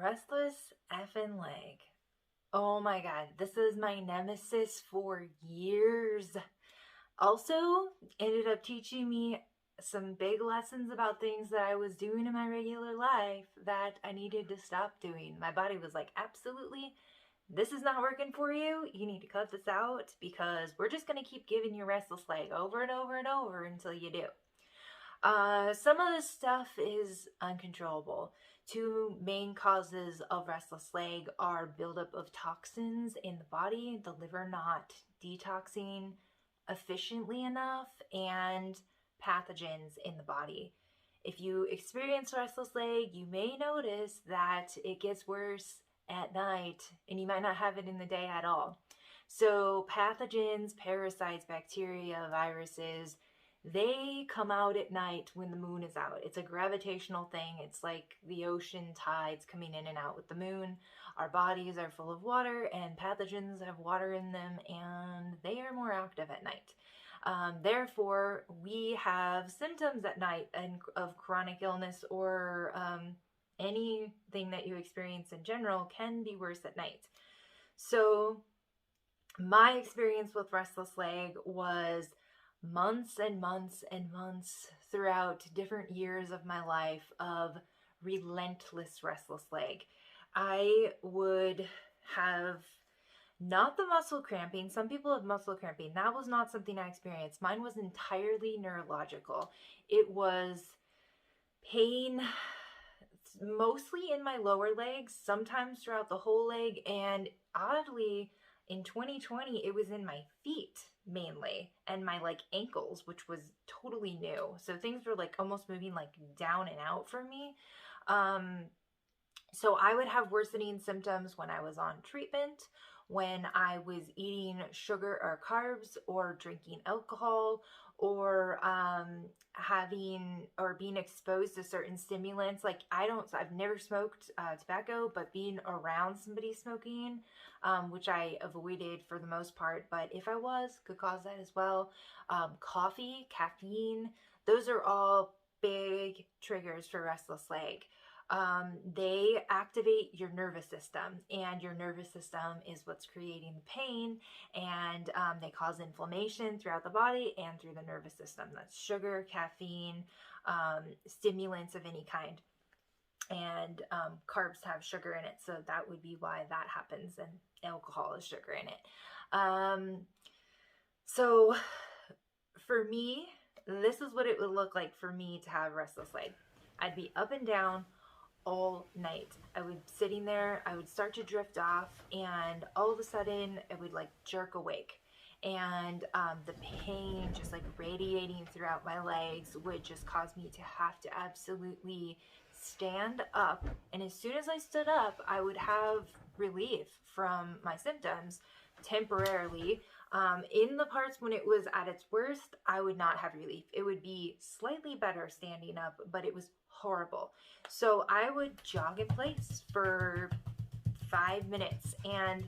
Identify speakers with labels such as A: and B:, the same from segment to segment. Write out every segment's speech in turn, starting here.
A: Restless effing leg. Oh my god, this is my nemesis for years. Also, ended up teaching me some big lessons about things that I was doing in my regular life that I needed to stop doing. My body was like, absolutely, this is not working for you. You need to cut this out because we're just going to keep giving you restless leg over and over and over until you do. Some of this stuff is uncontrollable. Two main causes of restless leg are buildup of toxins in the body, the liver not detoxing efficiently enough, and pathogens in the body. If you experience restless leg, you may notice that it gets worse at night and you might not have it in the day at all. So pathogens, parasites, bacteria, viruses, they come out at night when the moon is out. It's a gravitational thing. It's like the ocean tides coming in and out with the moon. Our bodies are full of water, and pathogens have water in them, and they are more active at night. Therefore, we have symptoms at night of chronic illness or anything that you experience in general can be worse at night. So my experience with restless leg was months and months and months throughout different years of my life of relentless restless leg. I would have not the muscle cramping. Some people have muscle cramping. That was not something I experienced. Mine was entirely neurological. It was pain mostly in my lower legs, sometimes throughout the whole leg, and oddly, in 2020, it was in my feet mainly and my like ankles, which was totally new. So things were like almost moving like down and out for me. So I would have worsening symptoms when I was on treatment, when I was eating sugar or carbs or drinking alcohol or having or being exposed to certain stimulants. Like I've never smoked tobacco, but being around somebody smoking, which I avoided for the most part, but if I was, could cause that as well. Coffee, caffeine, those are all big triggers for restless leg. They activate your nervous system, and your nervous system is what's creating the pain, and they cause inflammation throughout the body and through the nervous system. That's sugar, caffeine, stimulants of any kind, and carbs have sugar in it, so that would be why that happens, and alcohol is sugar in it. So for me, this is what it would look like for me to have restless leg. I'd be up and down all night. I would sitting there, I would start to drift off, and all of a sudden it would like jerk awake, and the pain just like radiating throughout my legs would just cause me to have to absolutely stand up. And as soon as I stood up, I would have relief from my symptoms temporarily. In the parts when it was at its worst, I would not have relief. It would be slightly better standing up, but it was horrible. So I would jog in place for 5 minutes, and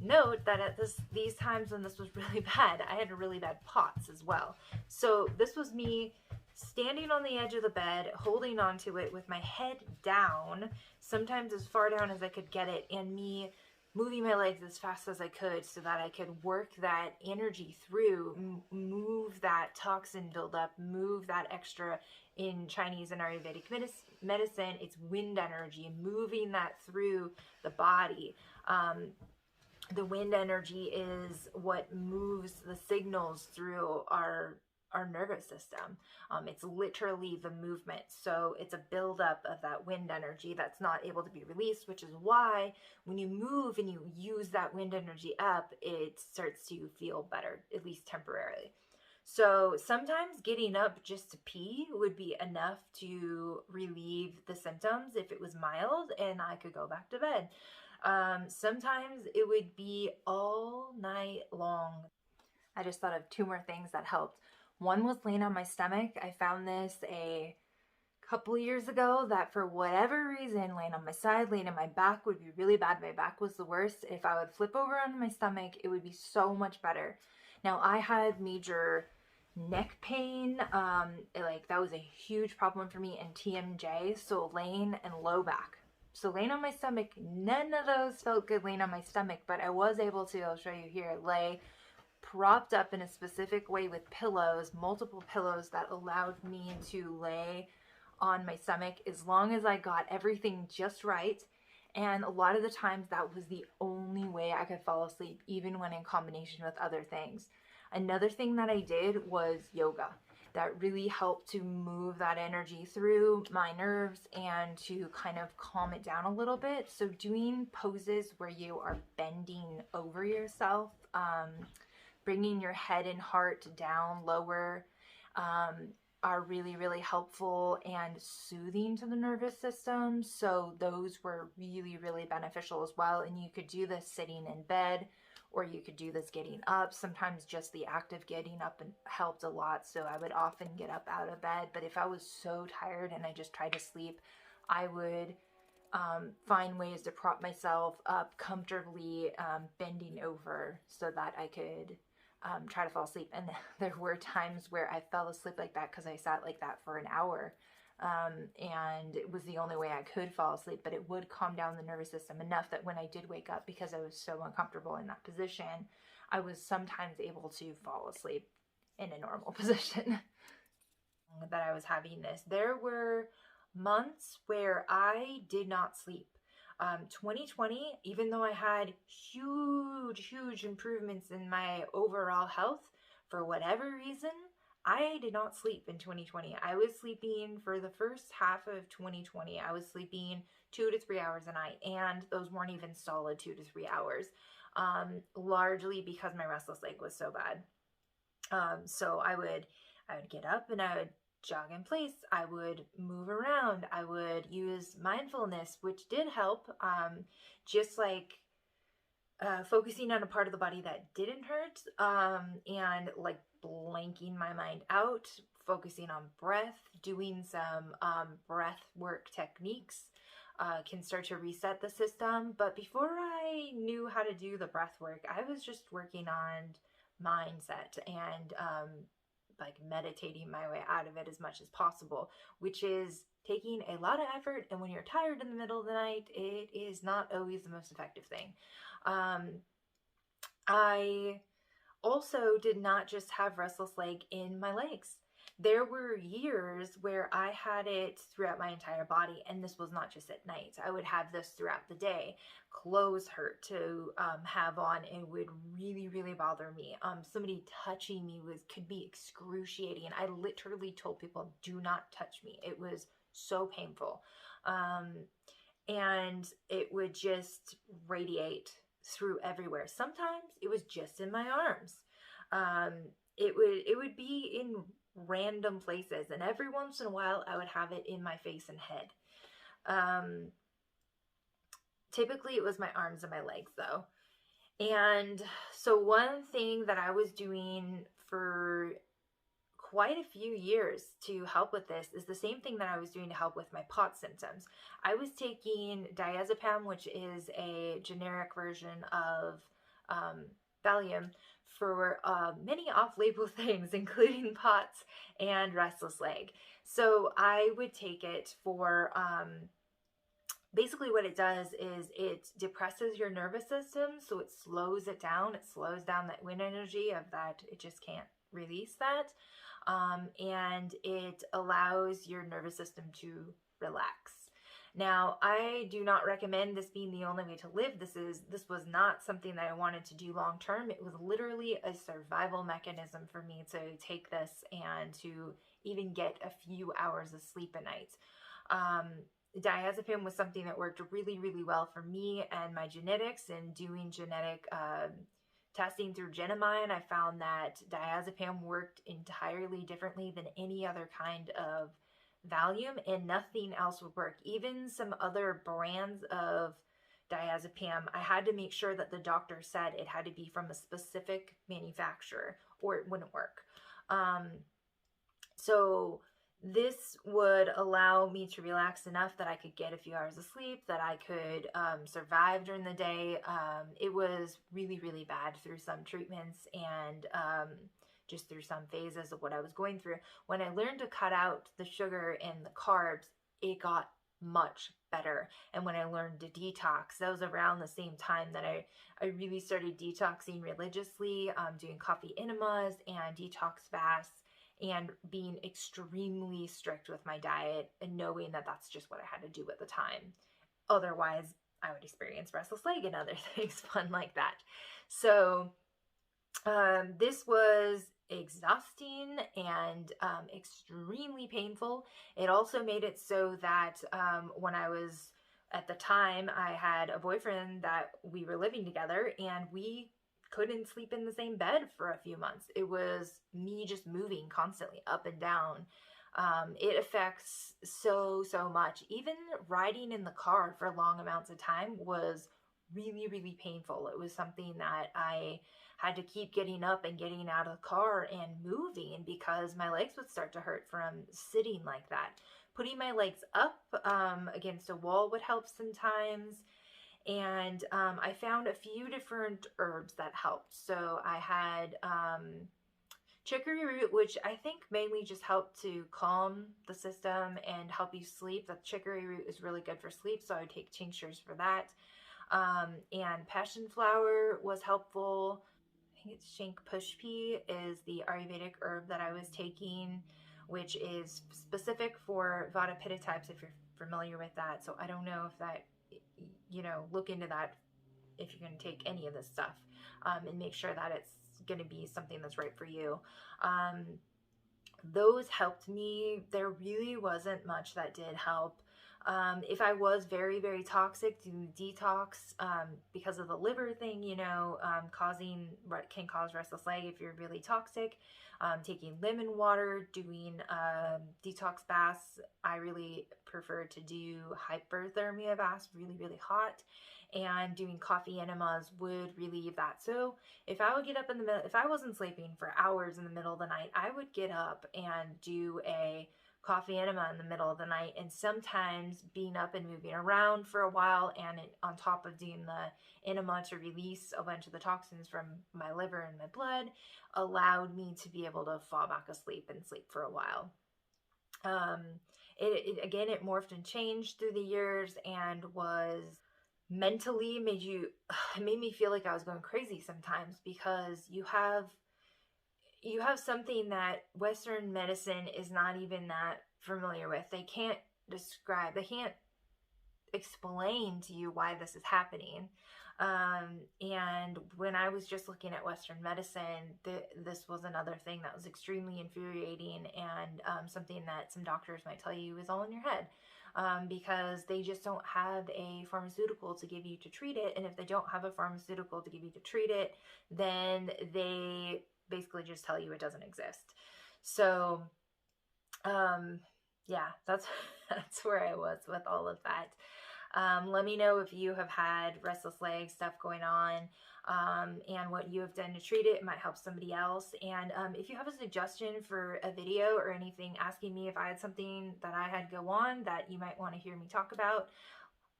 A: note that at these times when this was really bad, I had really bad POTS as well. So this was me standing on the edge of the bed, holding onto it with my head down, sometimes as far down as I could get it, and me moving my legs as fast as I could so that I could work that energy through, move that toxin buildup, move that extra. In Chinese and Ayurvedic medicine, it's wind energy, moving that through the body. The wind energy is what moves the signals through our nervous system. It's literally the movement. So it's a buildup of that wind energy that's not able to be released, which is why when you move and you use that wind energy up, it starts to feel better, at least temporarily. So sometimes getting up just to pee would be enough to relieve the symptoms if it was mild, and I could go back to bed. Sometimes it would be all night long. I just thought of two more things that helped. One was laying on my stomach. I found this a couple years ago that for whatever reason, laying on my side, laying on my back would be really bad. My back was the worst. If I would flip over on my stomach, it would be so much better. Now, I had major neck pain, like that was a huge problem for me, and TMJ, so laying and low back. So laying on my stomach, none of those felt good laying on my stomach, but I was able to, I'll show you here, lay propped up in a specific way with pillows, multiple pillows that allowed me to lay on my stomach as long as I got everything just right. And a lot of the times that was the only way I could fall asleep, even when in combination with other things. Another thing that I did was yoga. That really helped to move that energy through my nerves and to kind of calm it down a little bit. So doing poses where you are bending over yourself, bringing your head and heart down lower, are really, really helpful and soothing to the nervous system. So those were really, really beneficial as well. And you could do this sitting in bed, or you could do this getting up. Sometimes just the act of getting up helped a lot. So I would often get up out of bed. But if I was so tired and I just tried to sleep, I would find ways to prop myself up comfortably, bending over so that I could try to fall asleep. And there were times where I fell asleep like that because I sat like that for an hour. And it was the only way I could fall asleep, but it would calm down the nervous system enough that when I did wake up, because I was so uncomfortable in that position, I was sometimes able to fall asleep in a normal position. That I was having this. There were months where I did not sleep. 2020, even though I had huge improvements in my overall health, for whatever reason, I did not sleep in 2020. I was sleeping for the first half of 2020. I was sleeping 2 to 3 hours a night, and those weren't even solid 2 to 3 hours, largely because my restless leg was so bad. So I would get up and I would jog in place. I would move around. I would use mindfulness, which did help. Just like focusing on a part of the body that didn't hurt, and like blanking my mind out, focusing on breath, doing some breath work techniques can start to reset the system. But before I knew how to do the breath work, I was just working on mindset and like meditating my way out of it as much as possible, which is taking a lot of effort. And when you're tired in the middle of the night, it is not always the most effective thing. I also did not just have restless leg in my legs. There were years where I had it throughout my entire body, and this was not just at night. I would have this throughout the day. Clothes hurt to have on and would really bother me. Somebody touching me could be excruciating. I literally told people, do not touch me. It was so painful. And it would just radiate through everywhere. Sometimes it was just in my arms. It would be in random places, and every once in a while I would have it in my face and head. Typically it was my arms and my legs though. And so one thing that I was doing for quite a few years to help with this is the same thing that I was doing to help with my POTS symptoms. I was taking diazepam, which is a generic version of Valium, for many off-label things, including POTS and restless leg. So I would take it for, basically what it does is it depresses your nervous system, so it slows it down. It slows down that wind energy of that, it just can't release that. And it allows your nervous system to relax. Now, I do not recommend this being the only way to live. This was not something that I wanted to do long term. It was literally a survival mechanism for me to take this and to even get a few hours of sleep at night. Diazepam was something that worked really well for me and my genetics, and doing genetic testing through Genomine, I found that diazepam worked entirely differently than any other kind of Valium, and nothing else would work. Even some other brands of diazepam, I had to make sure that the doctor said it had to be from a specific manufacturer or it wouldn't work. So this would allow me to relax enough that I could get a few hours of sleep, that I could survive during the day. It was really bad through some treatments and just through some phases of what I was going through. When I learned to cut out the sugar and the carbs, it got much better. And when I learned to detox, that was around the same time that I really started detoxing religiously, doing coffee enemas and detox fasts, and being extremely strict with my diet and knowing that that's just what I had to do at the time. Otherwise, I would experience restless leg and other things fun like that. So this was exhausting and extremely painful. It also made it so that when I was at the time, I had a boyfriend that we were living together, and we couldn't sleep in the same bed for a few months. It was me just moving constantly up and down. It affects so much. Even riding in the car for long amounts of time was really painful. It was something that I had to keep getting up and getting out of the car and moving because my legs would start to hurt from sitting like that. Putting my legs up against a wall would help sometimes. And I found a few different herbs that helped. So I had chicory root, which I think mainly just helped to calm the system and help you sleep. The chicory root is really good for sleep, so I would take tinctures for that. And passion flower was helpful. I think it's shank pushpi is the Ayurvedic herb that I was taking, which is specific for Vata Pitta types, if you're familiar with that. So I don't know if that, look into that if you're going to take any of this stuff, and make sure that it's going to be something that's right for you. Those helped me. There really wasn't much that did help. If I was very toxic, doing detox, because of the liver thing, causing what can cause restless leg if you're really toxic, taking lemon water, doing detox baths. I really prefer to do hyperthermia baths, really hot, and doing coffee enemas would relieve that. So if I would get up in the middle, if I wasn't sleeping for hours in the middle of the night, I would get up and do a coffee enema in the middle of the night. And sometimes being up and moving around for a while, and on top of doing the enema to release a bunch of the toxins from my liver and my blood, allowed me to be able to fall back asleep and sleep for a while. It morphed and changed through the years, and was mentally it made me feel like I was going crazy sometimes, because you have something that Western medicine is not even that familiar with. They can't explain to you why this is happening. And when I was just looking at Western medicine, this was another thing that was extremely infuriating, and something that some doctors might tell you is all in your head. Because they just don't have a pharmaceutical to give you to treat it. And if they don't have a pharmaceutical to give you to treat it, then they basically just tell you it doesn't exist. So, yeah, that's where I was with all of that. Let me know if you have had restless leg stuff going on, and what you have done to treat it. It might help somebody else. And if you have a suggestion for a video or anything, asking me if I had something that I had go on that you might want to hear me talk about,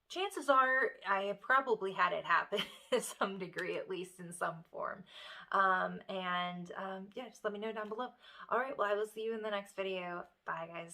A: chances are I have probably had it happen to some degree, at least in some form. Yeah, just let me know down below. All right, well, I will see you in the next video. Bye, guys.